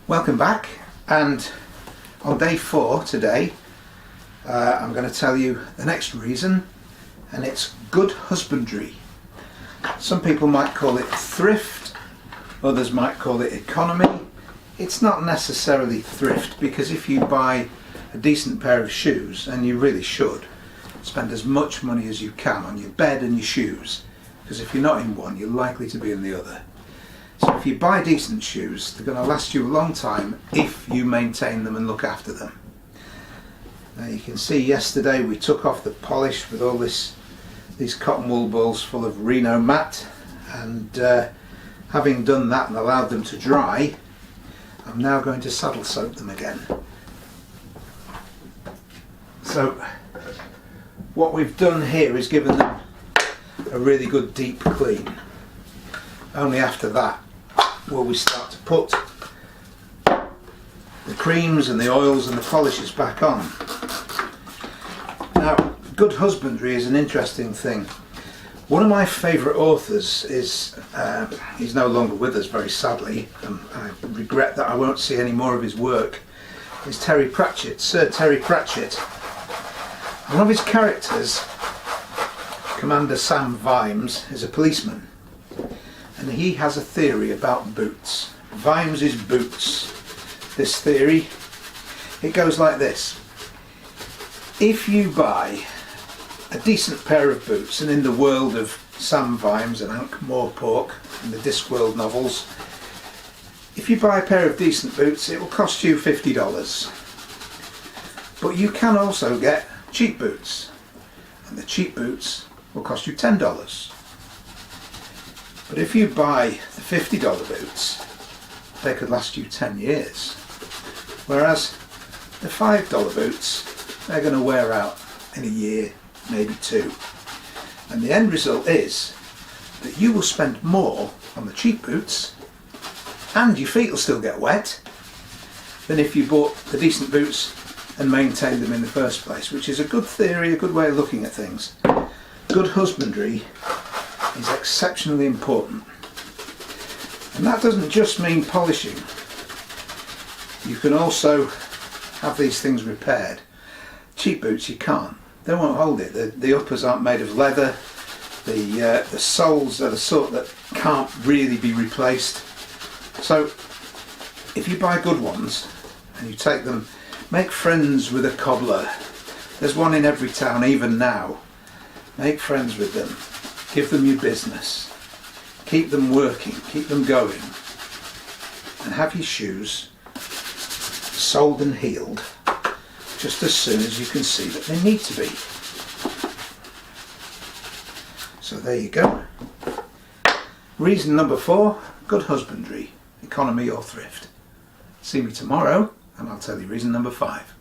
Welcome back, and on day 4 today I'm going to tell you the next reason, and it's good husbandry. Some people might call it thrift, others might call it economy. It's not necessarily thrift, because if you buy a decent pair of shoes, and you really should, spend as much money as you can on your bed and your shoes, because if you're not in one, you're likely to be in the other. So if you buy decent shoes, they're going to last you a long time if you maintain them and look after them. Now you can see yesterday we took off the polish with all these cotton wool balls full of Reno Matte, and having done that and allowed them to dry, I'm now going to saddle soak them again. So what we've done here is given them a really good deep clean. Only after that will we start to put the creams and the oils and the polishes back on. Now, good husbandry is an interesting thing. One of my favourite authors is, he's no longer with us very sadly, and I regret that I won't see any more of his work, is Terry Pratchett, Sir Terry Pratchett. One of his characters, Commander Sam Vimes, is a policeman. And he has a theory about boots. Vimes' boots. This theory, it goes like this. If you buy a decent pair of boots, and in the world of Sam Vimes and Ankh-Morpork and the Discworld novels, if you buy a pair of decent boots, it will cost you $50. But you can also get cheap boots, and the cheap boots will cost you $10. But if you buy the $50 boots, they could last you 10 years. Whereas the $5 boots, they're going to wear out in a year, maybe 2. And the end result is that you will spend more on the cheap boots, and your feet will still get wet, than if you bought the decent boots and maintained them in the first place, which is a good theory, a good way of looking at things. Good husbandry is exceptionally important, and that doesn't just mean polishing. You can also have these things repaired. Cheap boots you can't, they won't hold it. The uppers aren't made of leather, the soles are the sort that can't really be replaced. So if you buy good ones and you take them, make friends with a cobbler. There's one in every town even now. Make friends with them. Give them your business, keep them working, keep them going, and have your shoes soled and healed just as soon as you can see that they need to be. So there you go. Reason number 4, good husbandry, economy or thrift. See me tomorrow and I'll tell you reason number 5.